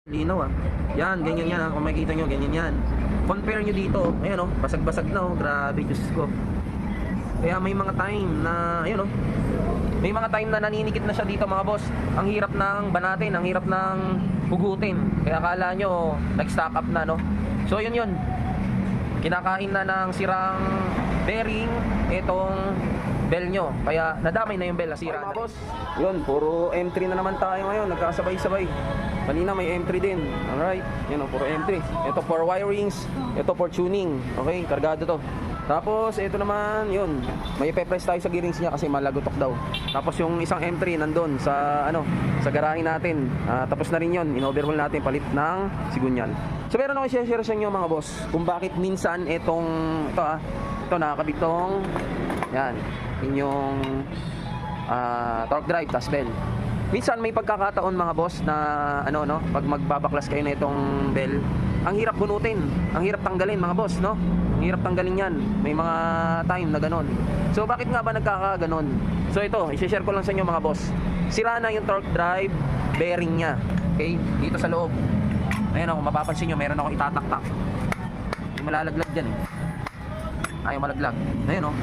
Linaw ah. Yan, ganyan yan. Kung makikita nyo, ganyan yan. Compare nyo dito. Ayan oh, basag-basag na oh. Grabe, Diyos ko. Kaya may mga time na, ayun oh. May mga time na naninikit na siya dito mga boss. Ang hirap ng banatin, ang hirap ng hugutin. Kaya akala nyo, nag-stock up na no. So yun yun. Kinakain na ng sirang bearing itong bell nyo. Kaya nadamay na yung bell, nasira mga boss. Yun, puro M3 na naman tayo ngayon. Nagkasabay-sabay. Kanina may M3 din. Alright, yun o, puro M3. Ito for wirings, ito for tuning. Okay, kargado to. Tapos ito naman, yun, may ipe-press tayo sa gearings niya kasi malagotok daw. Tapos yung isang M3 nandun sa sa garahe natin. Tapos na rin yun, in-overhaul natin, palit ng sigunyal. So meron ako i-share sa inyo mga boss kung bakit minsan ito nakakabit tong yan, inyong torque drive tas bell. Minsan may pagkakataon mga boss na pag magbabaklas kayo na itong bell, ang hirap bunutin, ang hirap tanggalin mga boss, no? Ang hirap tanggalin yan. May mga time na ganon. So bakit nga ba nagkakaganon? So ito, i-share ko lang sa inyo mga boss. Sira na yung torque drive bearing niya. Okay? Dito sa loob. Ayan kung mapapansin nyo, meron akong itataktak. Yung malalaglag dyan eh. Ayaw malaglag. Ayan o.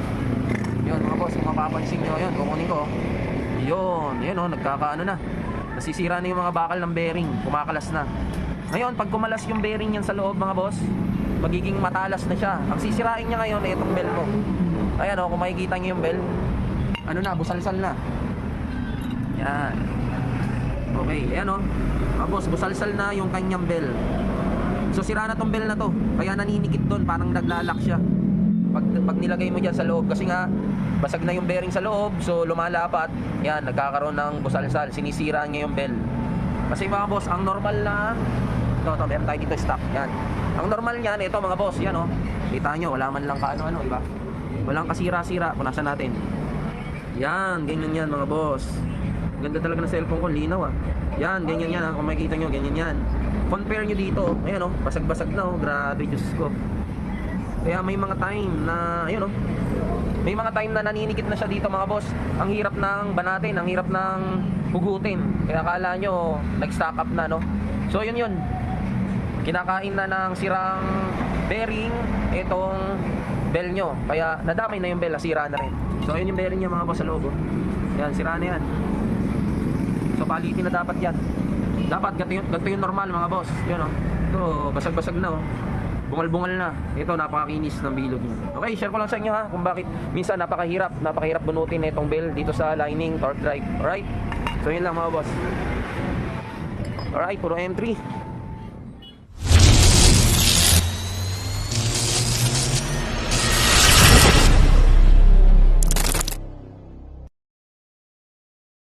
Yun mga boss, kung mapapansin nyo, yun, kukunin ko. Yun o, nagkakaano na. Nasisira na yung mga bakal ng bearing. Kumakalas na. Ngayon, pag kumalas yung bearing yan sa loob mga boss, magiging matalas na siya. Ang sisirain niya ngayon ay itong bell mo. Ayan o, kung makikita nyo yung bell, busalsal na. Yan. Okay, ayan o. Mga boss, busalsal na yung kanyang bell. So sira na tong bell na to. Kaya naninikit doon, parang naglalak siya. Pag nilagay mo dyan sa loob, kasi nga basag na yung bearing sa loob, so lumalapat, yan, nagkakaroon ng busalsal, sinisira niya yung bell. Kasi mga boss, ang normal na ito, meron tayo dito stock, yan. Ang normal niyan, ito mga boss, yan o. Kita nyo, wala man lang kaano-ano, diba? Walang kasira-sira, punasan natin. Yan, ganyan yan mga boss. Ganda talaga ng cellphone ko, linaw ah. Yan, ganyan yan, kung makikita nyo, ganyan yan. Compare nyo dito, ayan o, basag-basag na o, grabe, Diyos ko. Kaya may mga time na, ayun oh, may mga time na naninikit na siya dito mga boss. Ang hirap ng banatin, ang hirap ng hugutin. Kaya akala nyo, nag-stock up na no. So yun yun. Kinakain na ng sirang bearing itong bell nyo. Kaya nadamay na yung bell, nasira na rin. So yun yung bearing niya mga boss sa loob oh. Yan, sira na yan. So palitin na dapat yan. Dapat ganito yung normal mga boss. Yun oh. Ito, basag-basag na oh. Bungal-bungal na. Ito, napakakinis ng bilog niya. Okay, share ko lang sa inyo ha, kung bakit minsan napakahirap bunutin itong bell dito sa lining torque drive. Alright? So yun lang mga boss. Alright, puro M3.